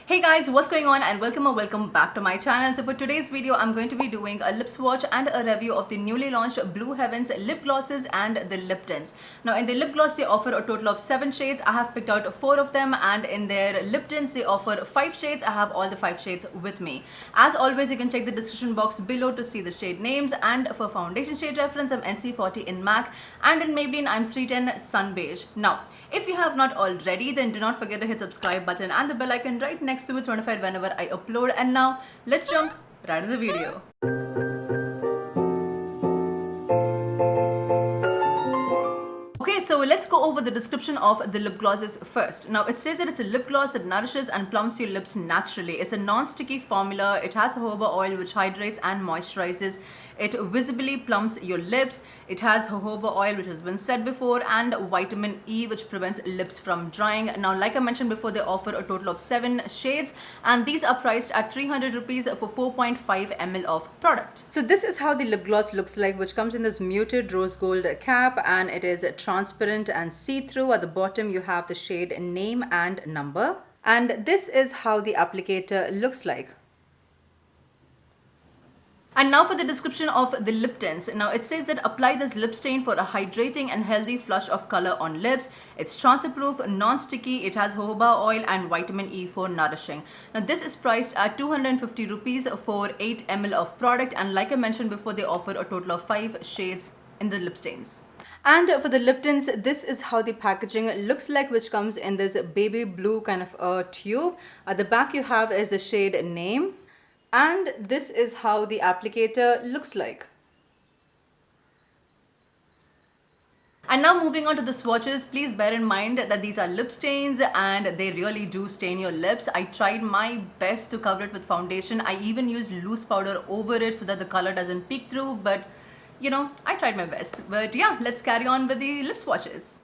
Hey guys, what's going on, and welcome back to my channel. So for today's video, I'm going to be doing a lip swatch and a review of the newly launched Blue Heavens lip glosses and the lip tints. Now in the lip gloss, they offer a total of 7 shades. I have picked out 4 of them, and in their lip tints, they offer 5 shades. I have all the 5 shades with me. As always, you can check the description box below to see the shade names, and for foundation shade reference, I'm NC40 in MAC, and in Maybelline, I'm 310 Sun Beige. Now, if you have not already, then do not forget to hit subscribe button and the bell icon right next to it to notified whenever I upload. And now let's jump right into the video. Okay, so let's go over the description of the lip glosses first. Now it says that it's a lip gloss that nourishes and plumps your lips naturally. It's a non-sticky formula. It has jojoba oil which hydrates and moisturizes. It visibly plumps your lips. It has jojoba oil, which has been said before, and vitamin E, which prevents lips from drying. Now, like I mentioned before, they offer a total of 7 shades, and these are priced at 300 rupees for 4.5 ml of product. So this is how the lip gloss looks like, which comes in this muted rose gold cap, and it is transparent and see-through. At the bottom, you have the shade name and number. And this is how the applicator looks like. And now for the description of the lip tints. Now it says that apply this lip stain for a hydrating and healthy flush of color on lips. It's transfer-proof, non-sticky, it has jojoba oil and vitamin E for nourishing. Now this is priced at 250 rupees for 8 ml of product, and like I mentioned before, they offer a total of 5 shades in the lip stains. And for the lip tints, this is how the packaging looks like, which comes in this baby blue kind of a tube. At the back you have is the shade name. And this is how the applicator looks like. And now moving on to the swatches, please bear in mind that these are lip stains and they really do stain your lips. I tried my best to cover it with foundation. I even used loose powder over it so that the color doesn't peek through, but you know, I tried my best. But yeah, let's carry on with the lip swatches.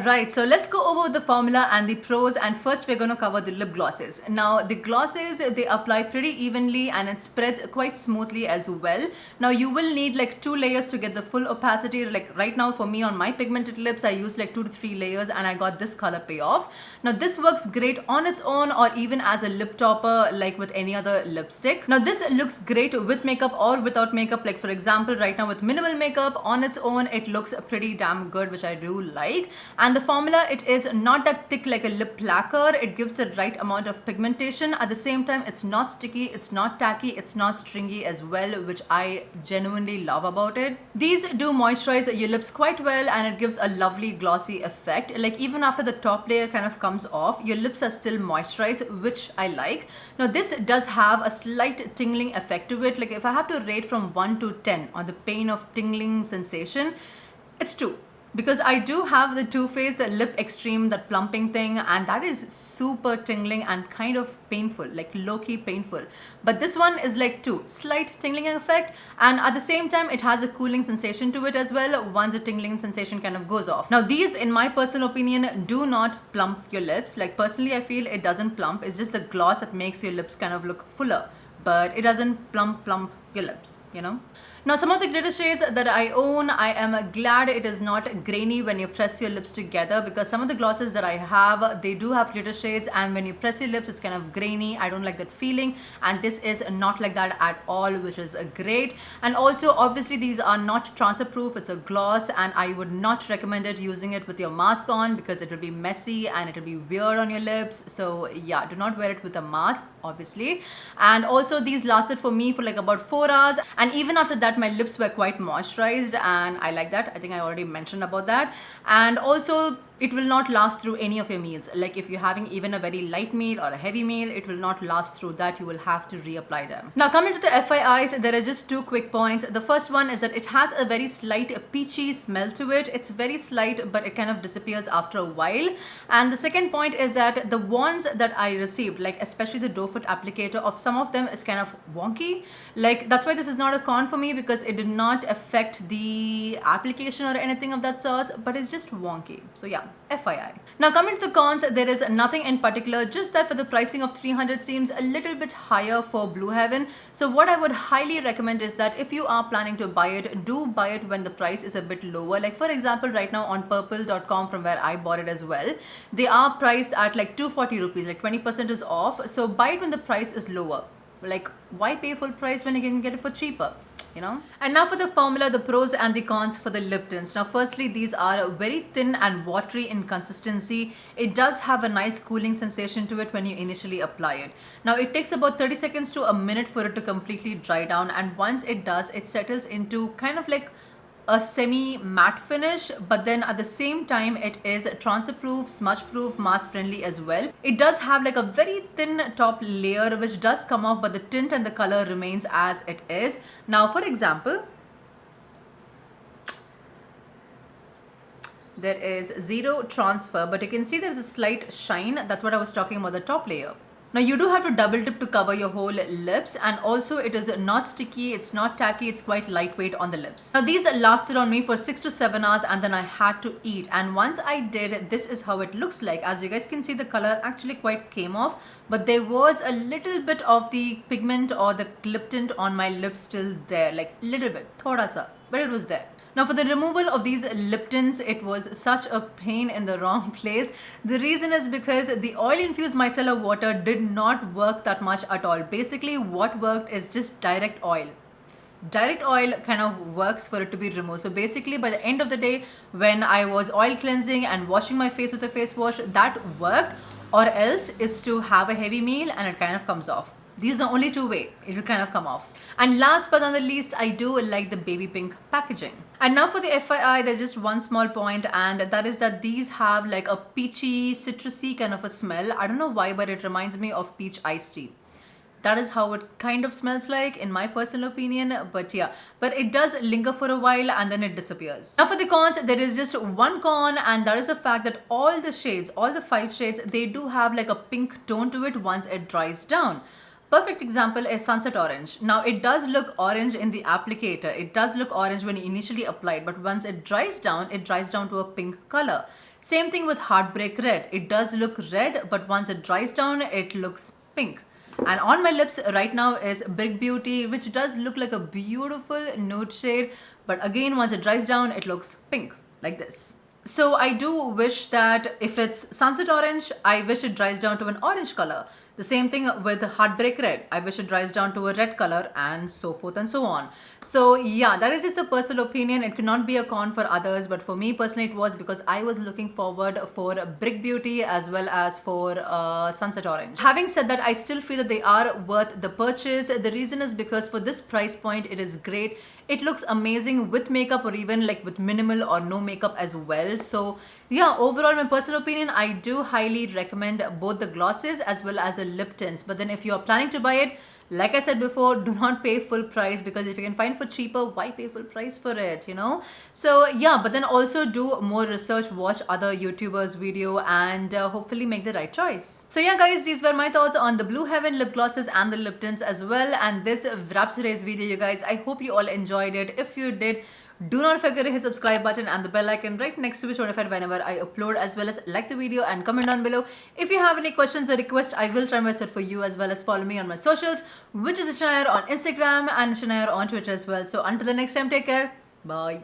Right, so let's go over the formula and the pros, and first we're going to cover the lip glosses. Now the glosses, they apply pretty evenly and it spreads quite smoothly as well. Now you will need like 2 layers to get the full opacity. Like right now for me on my pigmented lips, I use like 2 to 3 layers and I got this color payoff. Now this works great on its own or even as a lip topper like with any other lipstick. Now this looks great with makeup or without makeup. Like for example, right now with minimal makeup on its own, it looks pretty damn good, which I do like. And the formula, it is not that thick like a lip lacquer. It gives the right amount of pigmentation. At the same time, it's not sticky, it's not tacky, it's not stringy as well, which I genuinely love about it. These do moisturize your lips quite well and it gives a lovely glossy effect. Like even after the top layer kind of comes off, your lips are still moisturized, which I like. Now this does have a slight tingling effect to it. Like if I have to rate from 1 to 10 on the pain of tingling sensation, it's 2. Because I do have the Too Faced Lip Extreme, that plumping thing, and that is super tingling and kind of painful, like low-key painful. But this one is like 2, slight tingling effect, and at the same time it has a cooling sensation to it as well once the tingling sensation kind of goes off. Now these, in my personal opinion, do not plump your lips. Like personally I feel it doesn't plump, it's just the gloss that makes your lips kind of look fuller, but it doesn't plump your lips, you know. Now some of the glitter shades that I own, I am glad it is not grainy when you press your lips together, because some of the glosses that I have, they do have glitter shades and when you press your lips it's kind of grainy. I don't like that feeling, and this is not like that at all, which is great. And also obviously these are not transfer proof, it's a gloss, and I would not recommend it using it with your mask on because it will be messy and it will be weird on your lips. So yeah, do not wear it with a mask obviously. And also these lasted for me for like about 4 hours, and even after that my lips were quite moisturized, and I like that. I think I already mentioned about that. And also it will not last through any of your meals. Like if you're having even a very light meal or a heavy meal, it will not last through that. You will have to reapply them. Now coming to the FYIs, there are just 2 quick points. The first one is that it has a very slight peachy smell to it. It's very slight, but it kind of disappears after a while. And the second point is that the wands that I received, like especially the doe foot applicator, of some of them is kind of wonky. Like that's why this is not a con for me, because it did not affect the application or anything of that sort, but it's just wonky. So yeah, FYI. Now coming to the cons, there is nothing in particular, just that for the pricing of 300 seems a little bit higher for Blue Heaven. So what I would highly recommend is that if you are planning to buy it, do buy it when the price is a bit lower. Like for example, right now on purple.com, from where I bought it as well, they are priced at like 240 rupees, like 20% is off. So buy it when the price is lower. Like why pay full price when you can get it for cheaper, you know? And now for the formula, the pros and the cons for the lip tints. Now firstly, these are very thin and watery in consistency. It does have a nice cooling sensation to it when you initially apply it. Now it takes about 30 seconds to a minute for it to completely dry down, and once it does, it settles into kind of like a semi matte finish, but then at the same time it is transfer proof, smudge proof, mask friendly as well. It does have like a very thin top layer which does come off, but the tint and the color remains as it is. Now for example, there is zero transfer, but you can see there's a slight shine. That's what I was talking about, the top layer. Now you do have to double dip to cover your whole lips, and also it is not sticky, it's not tacky, it's quite lightweight on the lips. Now these lasted on me for 6 to 7 hours, and then I had to eat, and once I did, this is how it looks like. As you guys can see, the color actually quite came off, but there was a little bit of the pigment or the lip tint on my lips still there, like little bit, thoda sa, but it was there. Now for the removal of these lip tints, it was such a pain in the wrong place. The reason is because the oil infused micellar water did not work that much at all. Basically what worked is just direct oil. Direct oil kind of works for it to be removed. So basically by the end of the day, when I was oil cleansing and washing my face with a face wash, that worked. Or else is to have a heavy meal and it kind of comes off. These are the only 2 ways it will kind of come off. And last but not the least, I do like the baby pink packaging. And now for the FYI, there's just one small point, and that is that these have like a peachy, citrusy kind of a smell. I don't know why, but it reminds me of peach iced tea. That is how it kind of smells like, in my personal opinion. But yeah, but it does linger for a while and then it disappears. Now for the cons, there is just one con, and that is the fact that all the shades, all the 5 shades, they do have like a pink tone to it once it dries down. Perfect example is Sunset Orange. Now it does look orange in the applicator. It does look orange when you initially apply it, but once it dries down to a pink color. Same thing with HeartBreak Red. It does look red, but once it dries down, it looks pink. And on my lips right now is Brick Beauty, which does look like a beautiful nude shade, but again, once it dries down, it looks pink, like this. So I do wish that if it's Sunset Orange, I wish it dries down to an orange color. The same thing with HeartBreak Red. I wish it dries down to a red color, and so forth and so on. So yeah, that is just a personal opinion. It cannot be a con for others, but for me personally it was, because I was looking forward for Brick Beauty as well as for Sunset Orange. Having said that, I still feel that they are worth the purchase. The reason is because for this price point, it is great. It looks amazing with makeup, or even like with minimal or no makeup as well. So yeah, overall, my personal opinion, I do highly recommend both the glosses as well as the lip tints. But then if you are planning to buy it, like I said before, do not pay full price, because if you can find for cheaper, why pay full price for it, you know? So yeah, but then also do more research, watch other YouTubers' video, and hopefully make the right choice. So yeah guys, these were my thoughts on the Blue Heaven lip glosses and the lip tints as well. And this wraps today's video, you guys. I hope you all enjoyed it. If you did, do not forget to hit subscribe button and the bell icon right next to be notified whenever I upload, as well as like the video and comment down below. If you have any questions or requests, I will try my best for you, as well as follow me on my socials, which is Shanair on Instagram and Shanair on Twitter as well. So until the next time, take care. Bye.